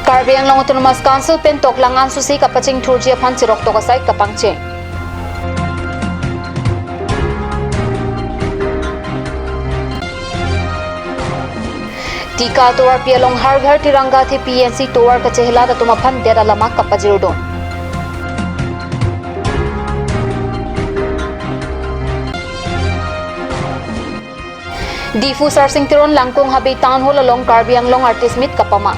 Karbi ang Long Autonomous Council pen toklangan susi kapaching thurjia phan chirok tokasai kapangche. Tika towar pialong har ghar tiranga the PNC towar ka chehla da tumaphan dera lama kapajirudon. Difu sarsing tiron langkong habi town hall along Karbi ang Long artist meet kapama.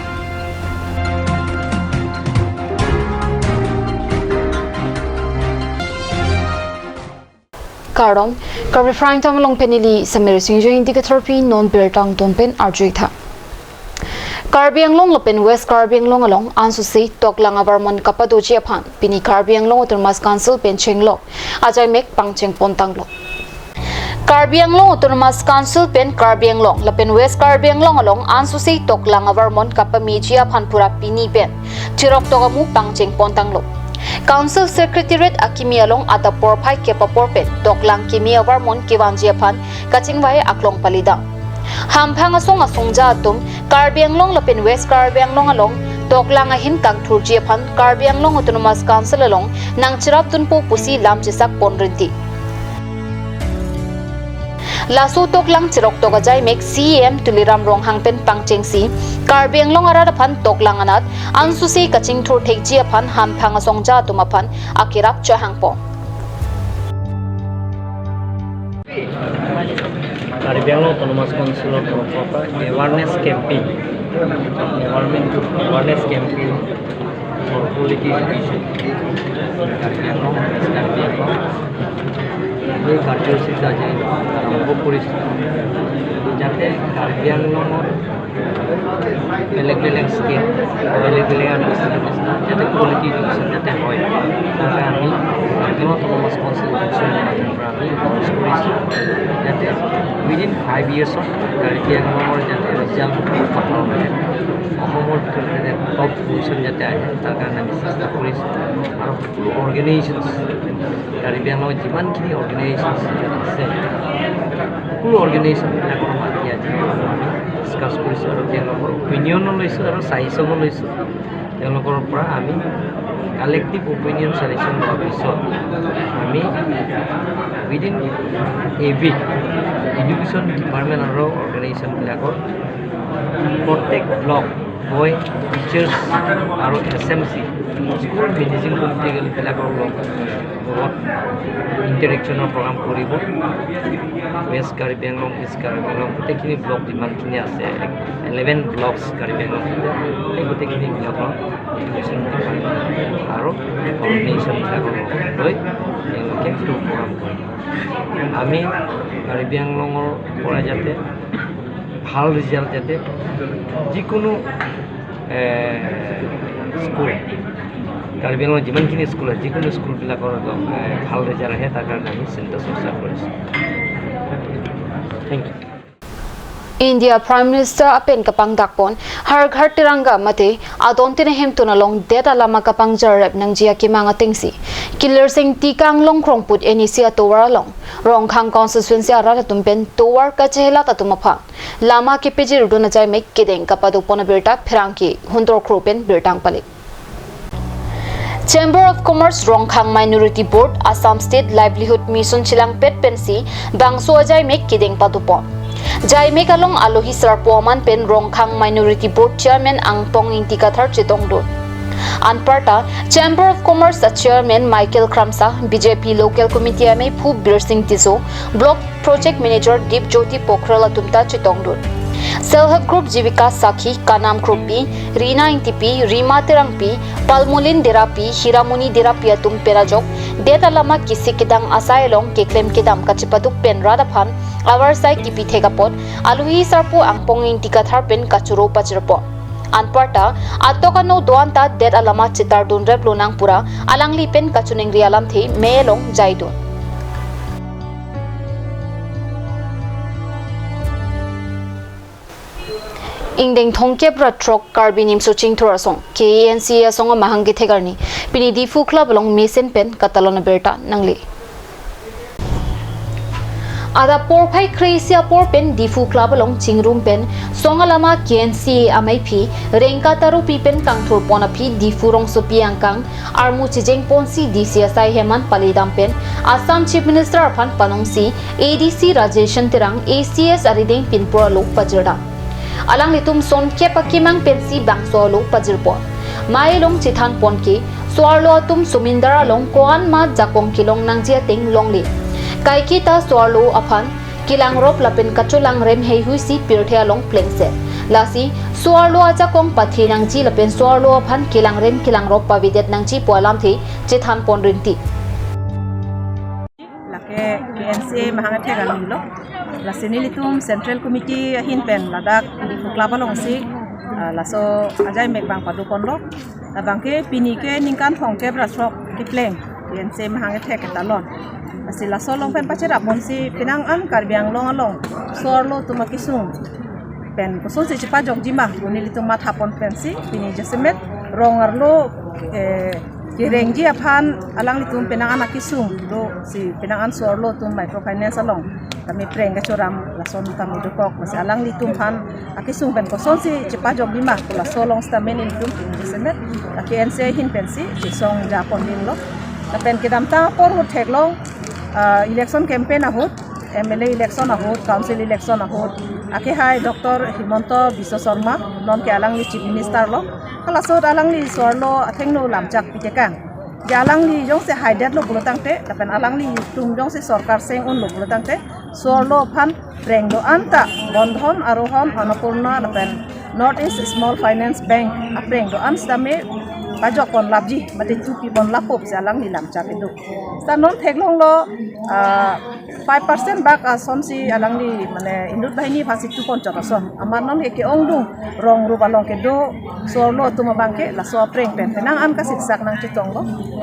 Karong Karbi Frank tam long penili samir singjo indicator pi non bertang tompen arjuitha. Karbi ang Long lopen West Karbi ang Long along ansu se toklang abarmon kapadoji aphan pini Karbi ang Long Autonomous Council pen chenglok ajai mek pangcheng pontanglo. Karbi ang Long Autonomous Council pen Karbi ang Long lopen West Karbi ang Long along ansu se toklang abarmon kapamiji aphan pura pini pen chirok togamu pangcheng pontanglo. Council Secretariat Akimi along at the Porpai Kepaporpet, Doklang Kimi Avarmon Kivanjiapan, Kachingway Aklong Palidang. Hampang asong asongja atum, Karbi ang Long lapin West Karbi ang Long along, Doklang ahin kang Turjiapan, Karbi ang Long Autonomous Council along, nang chirap tunpo pusi lam chisak ponrinti. Lasu toklang chirok tokajay mek CM tuliram rong hangpen pangchengsi Karbi ang Long aradapan toklang anat ansusi kaching thur thekji aphan hampang asongja tumapan akirap chahangpo. Karbi ang Long Autonomous Council of awareness campaign for quality education in Karbi ang Long এই কার্যসূচীটা যে আরম্ভ করেছে যাতে কার্বি আংলঙৰ বেলেগ বেলেগ scheme বেলেগ বেলেগ যাতে কোৱালিটি এডুকেশ্যন যাতে হয় তাৰ আমি অটোনমাস কাউন্সিল আমি ইউজ কৰিছোঁ যাতে উইদিন 5 ইয়াৰ্ছত কাৰ্বি আংলঙৰ যাতে ৰিজাল্ট আপোনালোকে অসমৰ ভিতৰত টপ পজিশ্যন যাতে আহে তাৰ কাৰণে আমি চেষ্টা কৰিছোঁ আৰু সকলো অৰ্গেনাইজেশ্যনছ কাৰ্বি আংলঙত যিমানখিনি অৰ্গেনাইজেশ্যন আছে সকলো অৰ্গেনাইজেশ্যনবিলাকৰ মাতি আজি আমি ডিছকাছ কৰিছোঁ আৰু তেওঁলোকৰ অপিনিয়নো লৈছোঁ আৰু ছাজেশ্যনো লৈছোঁ তেওঁলোকৰ পৰা আমি কালেক্টিভ অপিনিয়ন ছাজেশ্যন লোৱাৰ পিছত আমি within a week education department আৰু অৰ্গেনাইজেশ্যনবিলাকৰ প্ৰত্যেক ব্লক গৈ টিচাৰ্ছ আৰু SMC স্কুল মেনেজিং কমিটিবিলাকৰ লগত ইণ্টাৰেকশ্যনৰ প্ৰগ্ৰাম কৰিব ৱেষ্ট কাৰ্বি আংলং ইষ্ট কাৰ্বি আংলং গোটেইখিনি ব্লক যিমানখিনি আছে 11 ব্লকছ কাৰ্বি আংলং সেই গোটেইখিনি ব্লকৰ এডুকেশ্যন আৰু অৰ্গেনাইজেশ্যনবিলাকৰ লৈ তেওঁলোকে এইটো প্ৰগ্ৰাম কৰিব আমি কাৰ্বি আংলঙৰ পৰা যাতে ভাল ৰিজাল্ট যাতে যিকোনো স্কুল কাৰ্বি আংলঙৰ যিমানখিনি স্কুল আছে যিকোনো স্কুলবিলাকৰ ভাল ৰিজাল্ট আহে তাৰ কাৰণে আমি চিন্তা চৰ্চা কৰিছোঁ thank you India Prime Minister apen kapang dakpon har ghar tiranga mate adon tine hem tunalong deta lama kapang jarap nang jia kimanga tingsi killer sing tikang long krong put enisia towar long rong khang constituency ara tumpen towar ka chehla ta tumapha lama ke peji ruduna jai mek kideng kapadu pona berta phirangki huntor kropen bertang palik Chamber of Commerce Rongkhang Minority Board Assam State Livelihood Mission Chilang Pet Pensi Bangso Ajai Mek Kideng Patupon Jai Mek along Alohi Sarpoman Pen Rongkhang Minority Board Chairman Angpong Intikathar Chitongdo Anparta Chamber of Commerce Chairman Michael Kramsa BJP Local Committee Ame Phu Birsing Tiso Block Project Manager Deep Jyoti Pokhrala Tumta Chitongdo Self-Help Group Jivika Sakhi, Kanam Group P, Rina Intipi, Rima Terang P, Palmulin Derapi, Hiramuni Derapia Tum Perajok, Deta Lama Kisi Kidang Asailong, Keklem Kidam Kachipatuk Pen Radaphan, Our Sai Kipi Tegapot, Aluhi Sarpo Angpong Intikathar Pen Kachuro Pachirpo. Anparta, Atokano Doanta Det Alama Chitar Dun Reblunang Pura, Alangli Pen Kachuning Rialam The, Meelong Jaidun. Ingdeng thongkep ratrok Karbi nim soching thorasong KNC asong mahangi thegarni pini difu club along mesen pen katalona berta nangli Ada porpai kreisia por pen difu club along chingrum pen songalama KNC amai phi rengka taru pi pen kang thur pona phi di furong so piang kang armu chijeng ponsi DCSI Heman Palidam pen Assam Chief Minister phan panongsi ADC Rajeshan Tirang ACS arideng pinpura lo pajirda alang litum son ke pakimang pensi bangso lo pajirpo mai long chithan ponki swarlo tum sumindara long koan ma jakong kilong nang jia teng long li kai kita swarlo aphan kilang rop lapin kachulang rem hei hui si pirthia long plengse lasi swarlo acha kong pathi nang ji lapin swarlo aphan kilang rem kilang rop pavidet nang ji polam thi chithan pon rinti lake KNC mahanga thega lo la senilitum central committee hin pen ladak di klaba long si laso ajai mek bang padu kon lo abangke pini ke ningkan phong ke brasok ki pleng KNC mahanga thega talon asila solong pen pachera bonsi pinang an karbiang long along sorlo tumakisung pen koso se chipa jok jima unilitum ma thapon pensi pini jesemet rongarlo kirengji aphan alang litum penangan akisung do si penangan sorlo tum microfinance along kami preng ka choram lason kami dukok mas alang litum phan akisung pen koson si chipa jok bima la solong stamen litum semet KNC hin pensi song japon din lo la pen kedam ta por hut theklong election campaign ahut MLA election ahut council election ahut ake hai Dr. Himonto Biswa Sharma non ke alang li chief minister lo kala sot alang li sorlo athengno lamjak pitekang jalang li jong se haidet lo bulotang te lapen alang li tum jong se sarkar seng un lo bulotang te sorlo phan prengdo anta bondhon arohon anapurna lapen North East Small Finance Bank aprengdo an stame bajok pon labji mate chupi pon lapop se alang li lamjak itu sa non theklong lo 5% bak asonsi alang li mane indut bahini phasi tu pon chotason amar non ke ongdung rong ru balong ke do sorlo tuma bangke la so preng pen nang an ka siksak nang chitong lo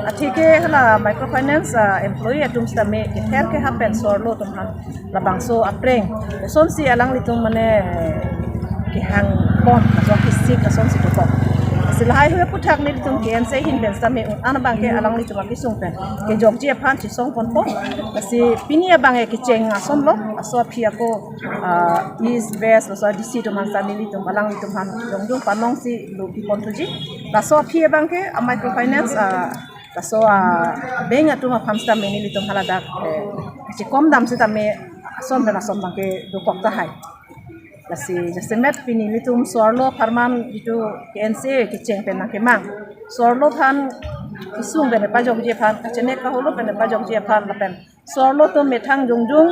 athike hala microfinance employee atum stame ke her ke happen sorlo tum han la bangso apreng sonsi alang li tum mane ke hang pon so kisik asonsi to pon silahai hu puthak ni tum KNC hin ben stame an bangke alang li tum ki sung pen ke jokji phan chi song pon po si pinia bange ke cheng asom lo aso phia ko east west so DC to man stame li tum alang li tum han jong panong si lo pi pon tuji la so phia bangke a microfinance la so benga tum pham stame ni li tum hala dak chi kom dam si tame asom ben asom bangke do kok ta hai lasi jasemet pini litum sorlo farman itu KNC kiceng pen nak kemang sorlo phan isung ben pajok je phan kachene ka holo ben pajok je phan lapen sorlo to methang jungjung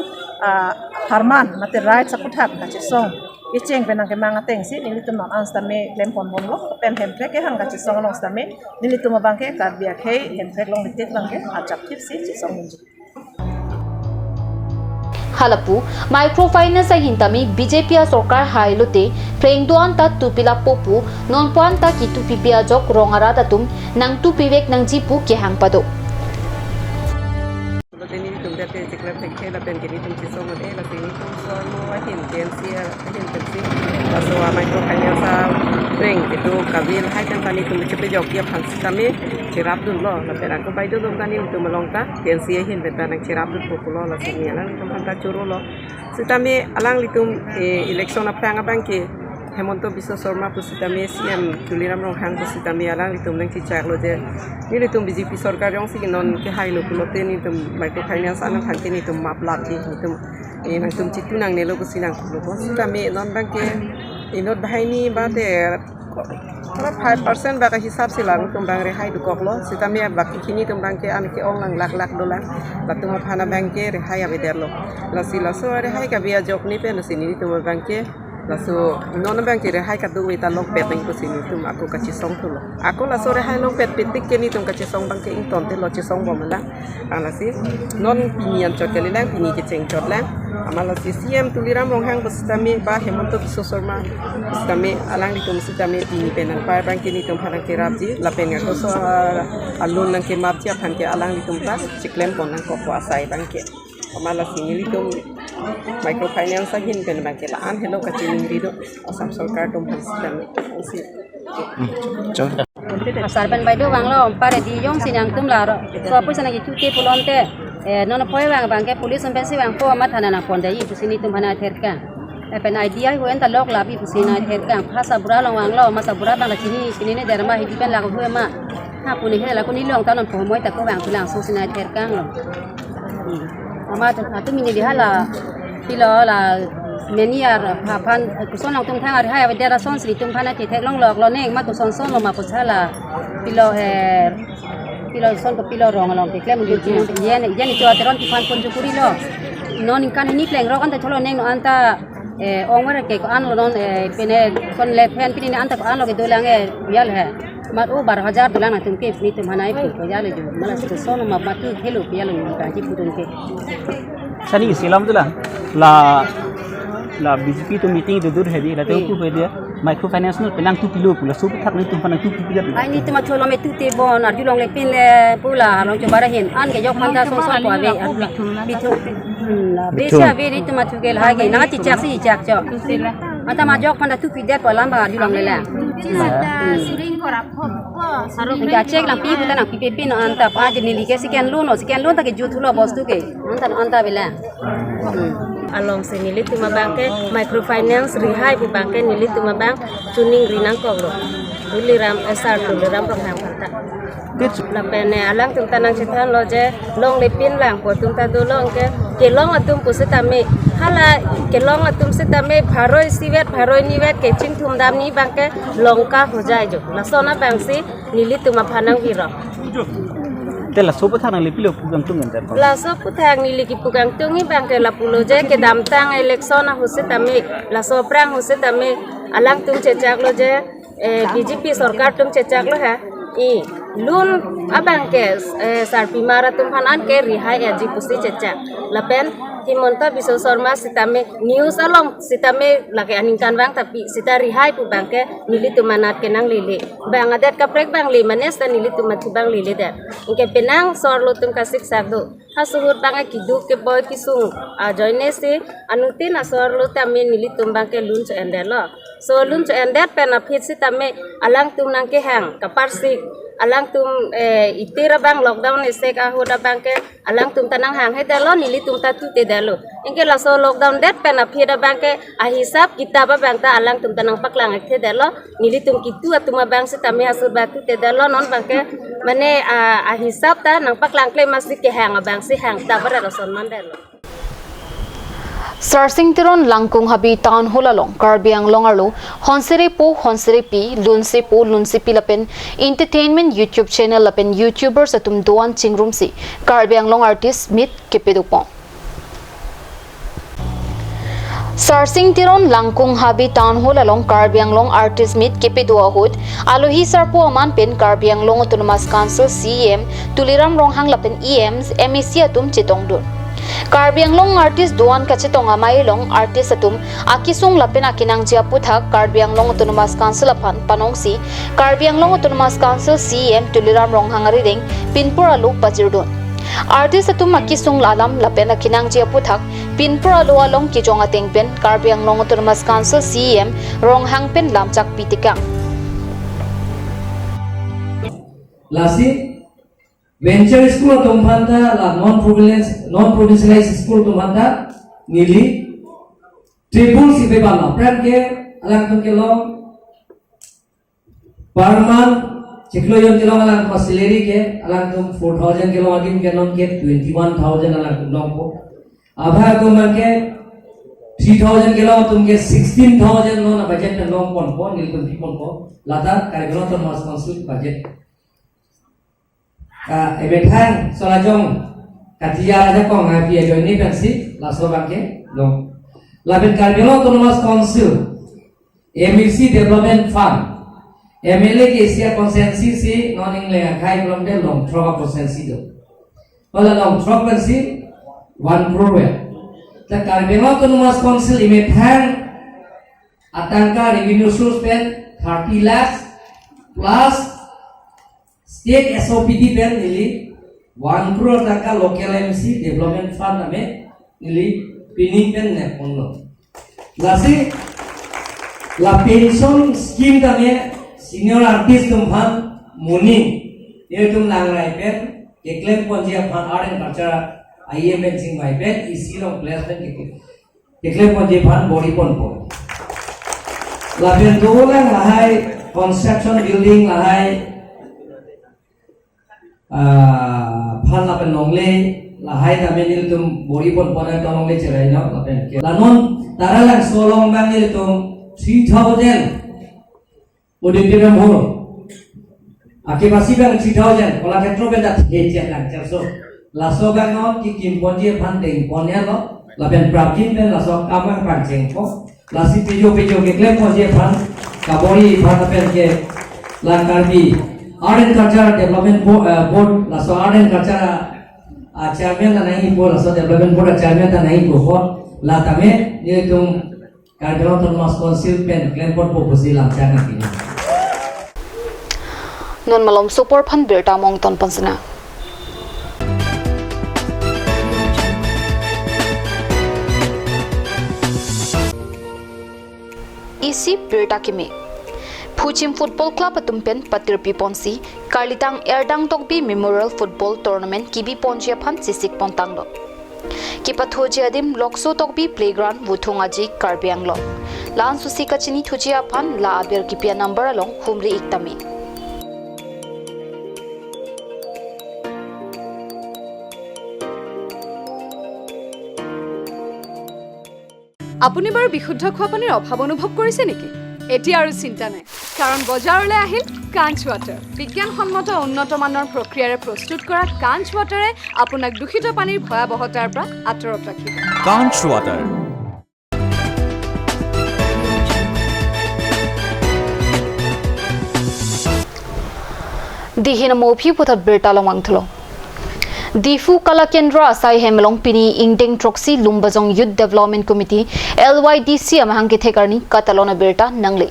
farman mate right saputhak kache song kiceng pen nak kemang ateng si litum non anstame lem pon bon lo pen hem trek ke hang kache song long stame litum bangke Karbi ke hem trek long litet bangke ajap tip si song munji halapu microfinance hintami BJP sarkar hailote prengdoan ta tupila popu nonpuan ta kitu pipia jok rongara tatum nang tu pivek nang jipu ke hangpado ini tum date cikla pekhe la pen kini tum chiso made la sini tum so no hin kensia hin pensi la so microfinance reng itu kabil hai kan tani tum chepe jok ya phan kami cerap dun lo la pen aku bai dun tani tum melongta kensia hin pen nang cerap dun populo la sini ala tum hanta churu lo sitami alang litum election apang abang ke Hemonto Biswa Sharma pusitami CM Tuliram Ronghang pusitami alang litum nang cicak lo je ni litum BJP sarkar jong si non ke hai lo kulote ni tum microfinance anang hanti ni tum map lab ji tum nang tum citu nang nelo kusinang kulo pusitami non bang ke inot bahai ni ba de 5% baka hisab silang tum bang rehai du koklo sitami bak kini tum bang ke an ke ong lang lak dolar batum phana bang ke rehai abederlo la sila so rehai ka bia jok ni pe no sini tum bang ke laso non bang kire hai ka du ita lok pet ing kusini tum aku kaci song tu lo aku la sore hai long pet pitik ke ni tum kaci song bang ke ing ton te lo ci song bo mala ala si non pinian chot ke lang pini ke cheng chot lang amala si CM Tuliram Ronghang bustami ba Hemonto Biswa Sharma bustami alang di tum sitami pini penang pa bang ke ni tum harang ke rabji la pen ko so alun nang ke mapji aphan ke alang di tum pas ciklem pon nang ko asai bang ke amala sini litum microfinance hin pen bang ke la an hello ka chini rido asam sarkar tum sistem si sarban baido banglo pare di yong sinang tum la so apu sana ki tuti pulonte non poi bang ke police sampai bang po amat hana na ponda yi sini tum hana therka เป็นไอเดียเว้นแต่ลอกลาพี่ผู้สินายเทศกางภาษาบุราลองวางเรามาสาบุราบางละที่นี่เดรมาฮิตเป็นหลักเพื่อมาถ้าคนนี้ให้แล้วคนนี้เรื่องตอนนั้นผมไม่แต่ก็วางคือหลังสุสินายเทศกางหรอกมาจะตุ้มีนี่ฮะละพี่ล้อละเมนี่อะพาพันกุศลลองตรงทางอะไรให้ไปเดรส่วนสิตรงพันนั่นที่เทศลองหลอกเราเนี่ยมากุศลส่วนลงมากุศลละพี่ล้อพี่ล้อส่วนกับพี่ล้อรองลองไปแกล้มันดูจริงเย็นนี่จอแต่ร้อนที่ฟันคนจุกุริล้อนอนกันนี่เพลงเราอันแต่ชลเนี่ยนอันตาองว่าเกี่ยวกับอันเราเป็นคนเล็บแผ่นพี่นี่อันตาอันเราเกี่ยวกับเรื่องยาเลยมาโอ้บาร์ฮัจาร์ตุลานะถึงเก็บนี่ถึงมาไหนพี่ก็ยาเลยอยู่มาแล้วสุดโซนมาตุเฮลูพี่ยาเลยอยู่การที่พูดถึงเก็บ Sani Islam tu lah la BJP tu meeting tu dur heavy la tu pu dia microfinance nu penang tu kilo pula sup thak ni tu panang tu pigat ai ni tu ma cholo me tu te bon ar julong le pin le pula long jo bara hen an ke jo khanta so so ko ave bitu la besia ve ri tu ma tu ke la ge na ti chak si chak jo ata ma jo khanta tu pidat ko lam ba julong le la siring korap ko sarong ga check lang pi pula na pi pe pin anta pa je ni li ke scan loan ta ke ju thulo boss tu ke anta bela along se nilit tuma bank microfinance rihai bu bank nilit tuma bank tuning rinang ko lo duliram asar duliram program kata la pene alang tum tanang chitan lo je long le pin lang po tum ta do long ke long atum pu setame hala ke long atum setame bharoi sivet bharoi nivet ke ching thum dam ni bank long ka ho jai jo la sona bank si nilit tuma phanang hiro tela sup thak nang lepilo pugang tu ngan la so puthang ni liki pugang tungi bang ke la pulo je ke dam tang election na huse tame la so prang huse tame alang tum chechak lo je BJP sarkar tum chechak lo ha I loan abang ke sarpi mara tum hanan ke rihai aji pusi chechak la pen Himonta bisa sorma sitame news along sitame lagi aningkan bang tapi sita rihai pu bang ke nili tu manat kenang lili bang adat kaprek bang li manes dan nili tu mati bang lili dar ingke penang sor lo tum kasik sardo hasuhur bang kidu ke boy kisung joine si anutin asor lo tame nili tum bang ke lunch ender lo so lunch ender penapit sitame alang tum nang ke hang kaparsik alang tum itira bang lockdown ese ka hoda bang ke alang tum tanang hang he dalo nili tum ta tu te dalo ingke la so lockdown det pena phida bang ke a hisab kita ba bang ta alang tum tanang paklang he dalo nili tum kitu atuma bang se tami hasur batu te dalo non bang ke mane a hisab ta nang paklang kle masik ke hang bang se hang ta bara rason man dalo Sarsing tiron langkung habi town holalong Karbi ang longarlo honsere pi lunse pi lapen entertainment YouTube channel lapen YouTubers atum doan chingrum si Karbi ang long artist meet kepedupong Sarsing tiron langkung habi town holalong Karbi ang long artist meet kepedua hud alohi sarpo aman pen Karbi ang long autonomous council CM tuliram ronghang lapen EMs MEC atum chitongdun Karbi ang long artist doan kachitong amai long artist atum akisung lapin akinang jia puthak Karbi ang long autonomous council apan panongsi Karbi ang long autonomous council CM tuliram rong hangari ding pinpur alu pajirdon artist atum akisung lalam lapin akinang jia puthak pinpur alu along kijong ateng pen Karbi ang long autonomous council CM rong hang pen lamchak pitikang Lasi venture school tumpanda la non provincialized school tumpanda nili triple sipe bala pran ke alang tum ke long per month chiklo yon ke long alang ko salary ke alang tum 4000 ke long agin ke non ke 21000 alang tum long ko abha tum ke 3000 ke long tum ke 16000 non budget na long pon ko nil tum pon ko lata kariglo tum mas consul budget ebethang solajong katia raja kong api ajo ini pensi laso bangke dong labet Karbilo autonomous council MEC development fund MLA ke isia konsensi si noning le kai belum de long troka konsensi do ola long trok pensi 1 crore ta Karbilo autonomous council ebethang atangka revenue source pen 30 lakhs plus State SOPD pen nili 1 crore taka local MC development fund ame nili pinning pen ne onno lasi la pension scheme tame senior artist tum fund muni ye tum lang rai pen claim ponjia fund art and culture IM pen sing mai pen isi long placement ke Iklim pon pan body pon. Labian tulang lahai construction building lahai pan lapen nongle lahai kami ni tum body pon pon nongle cerai no lapen. Lanon taralang solong bang ni tum 3,000 auditorium hall. Akibasi bang 3,000 kola ketro benda hejian lang cerso. Laso bang non kikim ponje panding ponnya lo lapen prabjin ben laso kamar pancing ko lasi pejo ke klem ponje pan kabori pan lapen ke la Karbi art and culture development board laso art and culture chairman la nahi board laso development board chairman ta nahi ko la tame ni tum Karbi autonomous council pen klem board proposal lam chana kini non malom super phan berta mong ton pansna isi berta kime Puchim Football Club atumpen patirpi ponsi Karlitang Erdang Tokbi Memorial Football Tournament kibi ponjia phan sisik pontang lo Kipathoji adim Lokso Tokbi Playground Wuthungaji Karbiang lo Lan susi kachini thujia phan la aber kipia number along humri iktami আপুনি বাৰু বিশুদ্ধ খোৱা পানীৰ অভাৱ অনুভৱ কৰিছে নেকি এতিয়া আৰু চিন্তা নাই কাৰণ বজাৰলৈ আহিল কাঞ্চ ৱাটাৰ বিজ্ঞানসন্মত উন্নত মানৰ প্ৰক্ৰিয়াৰে প্ৰস্তুত কৰা কাঞ্চ ৱাটাৰে আপোনাক দূষিত পানীৰ ভয়াৱহতাৰ পৰা আঁতৰত ৰাখিব কাঞ্চ water Dihina mopi putat bertalo mangthlo Difu Kala Kendra Asai Hemelong Pini Ingdeng Troxy Lumbajong Youth Development Committee LYDC amahang ke thekarni Katalona Berta Nangle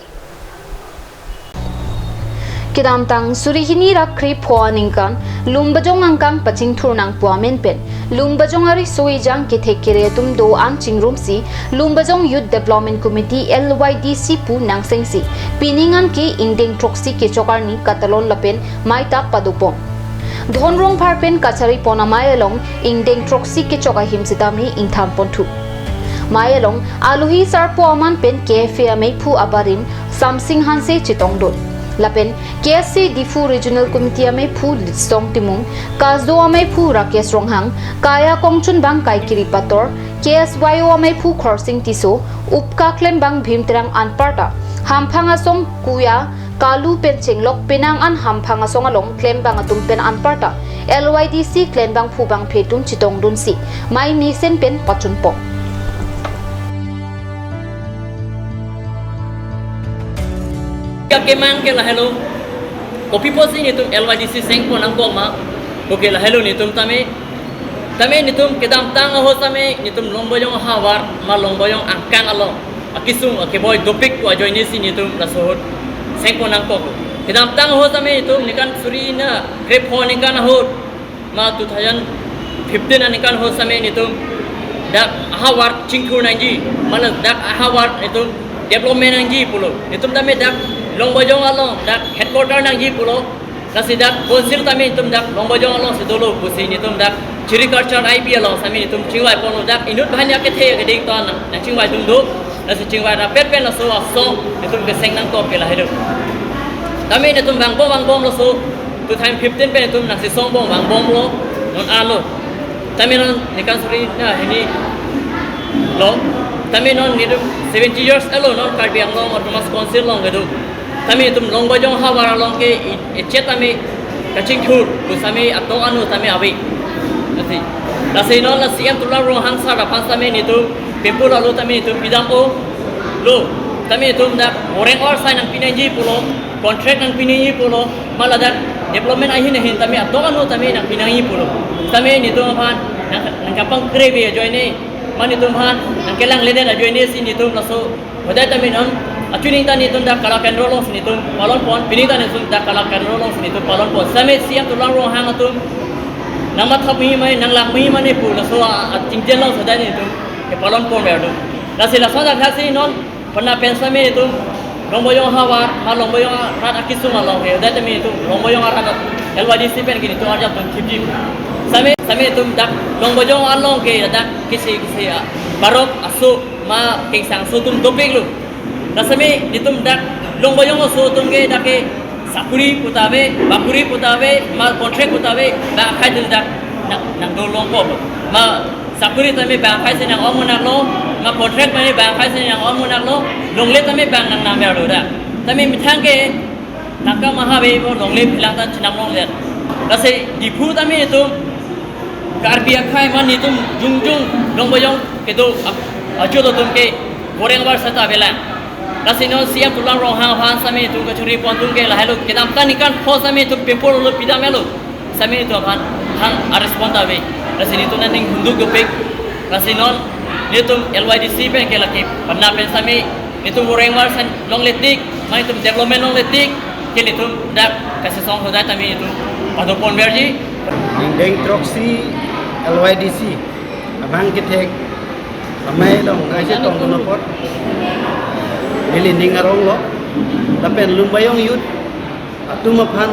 Kidam tang surihini rakri phoaningkan Lumbajong angkang paching thurnang puamen pen Lumbajong ari soijang ke thekere tum do ang chingrum si Lumbajong Youth Development Committee LYDC pu nangsengsi piningan ke Ingdeng Troxy ke chokarni Katalon lapen maita padupon Dhonrong Parpen Kachari Pona Mayalong Ingdeng Troxy ke choka himsitami ingtham pontu Mayalong Aluhi Sarpo Aman Pen KFA Amei Pu Abarin Samsing Hanse Chitongdon Lapen KSC Difu Regional Committee Amei Pu Listong Timung Kazdo Amei Pu Rakesh Ronghang Kaya Kongchun Bang Kaikiri Pator KSYO Amei Pu Crossing Tiso Upkaklem Bang Bhimterang Anparta Hampangasong Kuya Kalu pen chenglok penang an hampang asong along claim bang atum pen anparta LYDC claim bang phubang phetun chitong dun si mai nisen pen pachun po Kemang ke la hello kopi posi ni tum LYDC seng po nang ko ma oke la hello ni tum tame ni tum kedam tang ho tame ni tum lomboyong hawar ma lomboyong angkang alo akisung akeboy dopik ko join ni si ni tum la sohot sengko nang ko kedam tang ho tame itu nikan suri na grep ho nikan ho ma 2015 na nikan ho tame itu dak hawar chingkur nanji mana dak hawar itu development nanji pulo itu tame dak longbojong along dak headquarter nanji pulo nasi dak council tame itu dak longbojong along sedolo busi itu dak agriculture IP along sami itu chingwai pono dak inut banyak ke the geding ton na chingwai dundu nasi chingwai na pet la so aso itu ke seng nang ko ke la hedu tame ni tum bang bom lo so 2015 pe tum nasi song bom bang bom lo non alo tame non nikan suri na ini lo tame non ni 70 years alo non Karbi ang long autonomous council long gedu tame tum long bajong hawara long ke echet tame kaching khur kusame atong anu tame abi nasi nasi non la siam tulang rong hangsa ra pas tame ni tu pempul lo tame tu pidampo lo tame tu dak oreng or sign ang pinanji pulo contract ang pinanji pulo maladak development ahin ahin tame atong anu tame nang pinanji pulo tame ni tu man nang kapang krebe join ni man ni tu man nang kelang leden join ni si ni tu laso wadai tame non achuning ta ni tu dak kala kendrolong si ni tu palon pon pinita ni tu dak kala kendrolong si ni tu palon pon tame siam tulang rong hang tu nang mathap mi mai nang lak mi mane pu laso jingjen lo sadai ni tu ke palon pon be adu lasi laso dak hasi non pernah pensame itu lomboyong hawar, malomboyong rat akisung malong he, dah temi itu lomboyong rat LYDC pen kini tu aja pun kipji sami tum dak long bojong along ke dak kisi barok asu ma king sang su tum doping lu nasami ditum dak long bojong su tum ke dak ke sakuri putawe bakuri putawe ma contract putawe ba khai dil dak nang do long ko ma sakuri tami ba khai sen yang om nak lo ma contract mani ba khai sen yang om nak lo long le tami bang nang nam ya lo da tami mithang ke nakka mahabe bo long le philang ta chinam long le lase dipu tami itu Karbi akhai man itu jung long bojong ke do ajo do tum ke goreng bar sata bela lasino siap tulang rong hang han sami itu kacuri pon tum ke lahelo ke dam tan ikan kho sami itu pempor lo pidam melo sami itu han responda be lasini tu naning hundu gopek lasino itu LYDC pen ke laki panna pen sami itu goreng bar san long letik mai itu development long letik ke itu dak kasih song hoda tami itu ado pon berji deng troksi LYDC abang kitek amai dong ngai tong kono pot dili ningarong lo tapen lumbayong yut atuma phan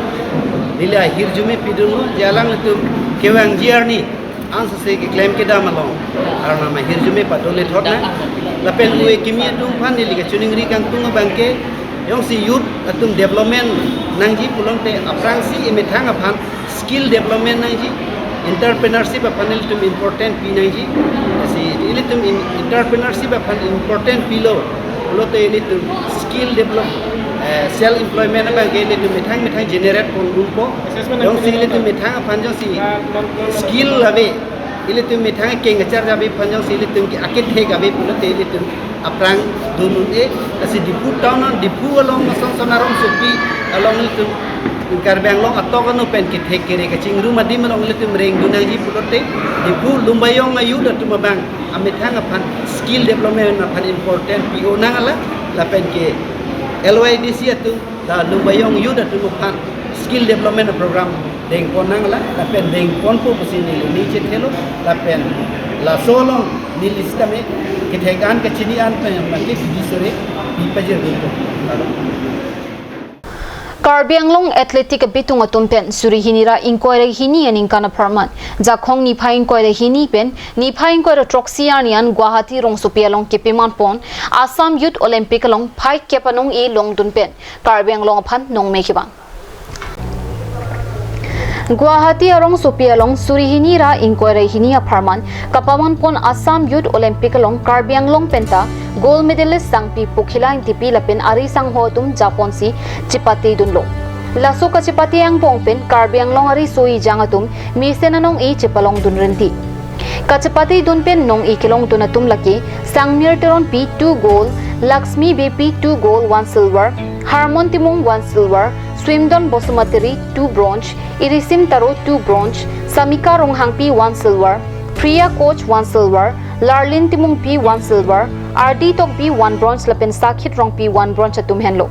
dili ahir jume piduno jalang tu kewang jiarni ansa se ki claim ke damalong arna ma hir jume patole thotna tapen uwe kimia tum phan dili ke chuning kang tunga bangke yong si yut atum development nangji pulong te aprang si imethang aphan skill development nangji entrepreneurship aphan ilitum important pi nangji si ilitum entrepreneurship aphan important pilo lo te ilitum skill develop self employment aphan ke ilitum methang generate kon grupo yong si ilitum methang aphan jong si skill labe ilitum methang ke ngachar jabe phan jong si ilitum ki akit he gabe pulo te ilitum aprang dunun si dipu town dipu along masong sonarom supi along ilitum Karbi long atau kan open kit hekere kacing rumah di melong letum reng dunaji pulote dipu lumbayong ayu datu mabang amit hang apan skill development apan important PO nangala lapen ke LYDC atu da lumbayong yu datu mapan skill development program deng pon nangala lapen deng pon po pasini ni chetelo lapen la solong ni lista me kithegan kachini an pe mangke bisore bipajer dito Karbi athletic bitung atumpen suri hinira inquiry hini aning kana parman jakhong ni pha inquiry hini pen ni pha inquiry troxianian Guwahati rong sopialong kepiman pon Assam Youth Olympic long phai kepanong e long dun pen Karbi phan nong mekibang Guwahati arong sopialong suri hinira inquiry hini aparman kapaman pon Assam Youth Olympic long Karbi penta gold medalist sangpi pukhila intipi lapin ari sangho tum japonsi chipati dunlo laso ka chipati ang pongpen Karbi long ari soi jangatum misenanong e chipalong dunrenti ka chipati dunpen nong ikilong dunatum laki sangmir teron p 2 gold Lakshmi BP 2 gold 1 silver Harmon Timong 1 silver Swimdon Bosumatiri 2 bronze Irisim Taro 2 bronze Samika Ronghang P 1 silver Priya Coach 1 silver Larlin Timong P 1 silver RD Tok P 1 bronze Lapin Sakit Rong P 1 bronze atum henlo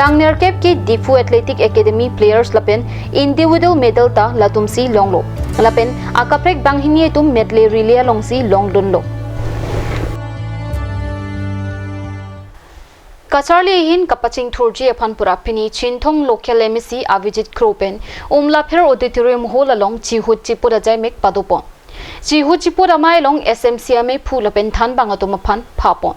Bangner Kep ki Difu Athletic Academy players lapin individual medal ta latumsi longlo lapin akaprek banghini tum medley relay longsi longdunlo Kacharli hin kapaching thurji aphan purapini chinthong local MC Avijit Kropen umlapher auditorium hall along chihut chipura jai mek padopon chihut chipura mai long SMCM phulapen than bangatum phan phapon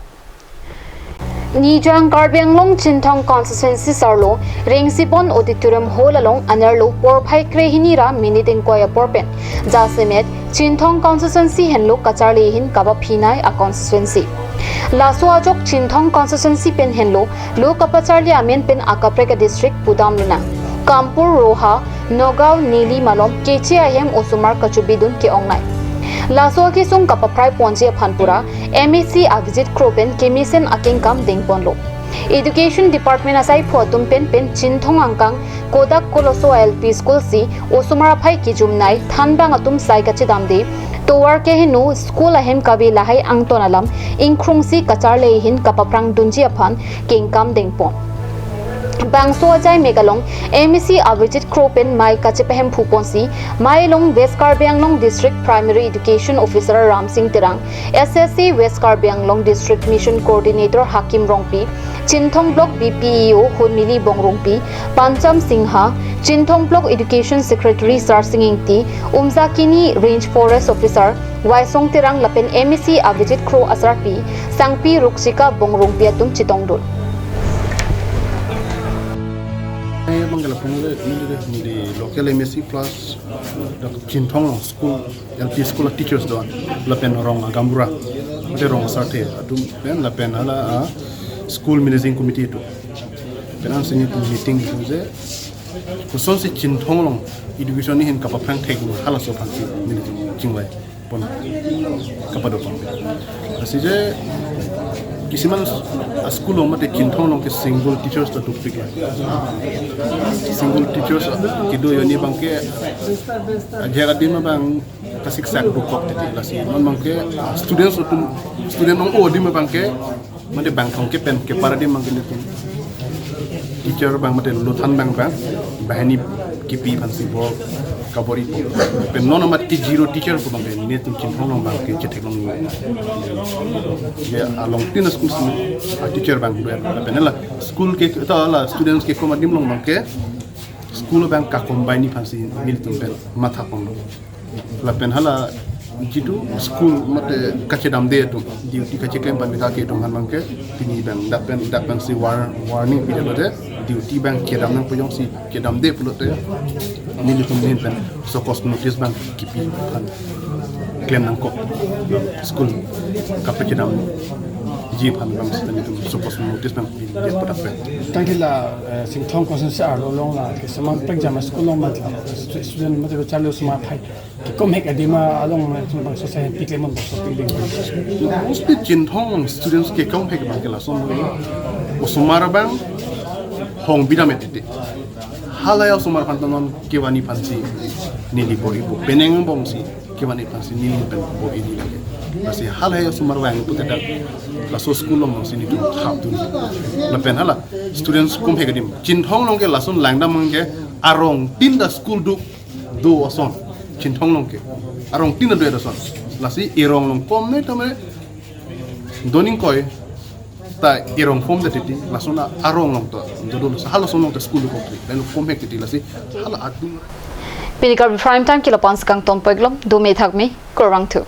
Nijang Karbi long chinthong constituency sarlo rengsipon auditorium hall along anarlo porphai krehinira minute inquiry porpen jasemet chinthong constituency henlo Kacharli hin kaba phinai a constituency Laso ajok chinthong constituency pen henlo lo kapacharli amen pen akapreka district pudam luna Kampur Roha Nogao Nili Malom kechi ahem osumar kachubidun ke ongnai Laso ki sung kapaprai ponje phanpura MSc Avijit Kropen kemisen aking kam dengponlo Education Department asai photum pen chinthong angkang Kodak Koloso LP School si osumara phai ki jumnai thanbang atum sai kachi damde Towar ke hinu school ahem kabi lahai angtonalam inkrungsi Kacharle hin kapaprang dunji aphan kingkam dengpon Bangso ajai megalong MEC Avijit Kropen Mai Kachepehem Phuponsi Mai Long West Karbi Anglong District Primary Education Officer Ram Singh Tirang SSC West Karbi Anglong District Mission Coordinator Hakim Rongpi Chinthong Block BPEO Honmili Bongrongpi Pancham Singha Chinthong Block Education Secretary Sar Singingti Umzakini Range Forest Officer Waisong Tirang Lapen MEC Avijit Kro Asarpi Sangpi Ruksika Bongrongpi Atum Chitongdul Manggala pungule di local MSc plus Chinthong school LP school teachers doan lapen rong agambura ade rong sarte atum pen lapen ala school managing committee tu penan sini tu meeting je kuson si Chinthong long education ni hin kapapang thek hala so phansi ni jingwai pon kapadopon asije kisiman school lo mate Chinthong long ke single teachers to tupik single teachers kido yoni bangke ajara dima bang kasik sak do kop tete lasi non bangke student ong o dima bangke mate bang khong ke pen ke paradim bangke ni teacher bang mate luthan bang bahani kipi phansi bo kabori pen non amat zero teacher ko bangke ni tum Chinthong long bangke chetek long ya along tin school sini teacher bang penela school ke ta la students ke komadim long bangke school bang ka combine ni phansi mil tum pen matha pong la pen hala jitu school mate kachedam de tu duty kache claim ban ka ke tu han bangke tini bang dapen si warning pi de duty bang kedam nang pojong si kedam de pulote mil tum pen so cost notice bang kipi han claim nang ko school kapechedam ji phan bang sitani tu so cost notice bang get put up tangila Chinthong kosan sa alo long la ke sama exam school long mat student mat ko chalo sma phai ki kom hek adima along ma bang society claim bang so feeling mostly Chinthong students ke kom hek bang la so usumara bang hong bidametite halaya sumar pantanon kewani pansi nili bori bu peneng bongsi kewani pansi nili pen bo ini lagi masih halaya sumar wang puteda la so school long sini tu khap tu la pen hala students kum hegadim Chinthong long ke lasun langda mangke arong tinda school do ason Chinthong long ke arong tinda do ason lasi irong long kom ne tame doning koi ta irong form de titi lasuna arong long to do hala son long te school ko dan form hek titi lasi hala adu Karbi Prime Time kila pans kang tom peglom do me thak me korang tu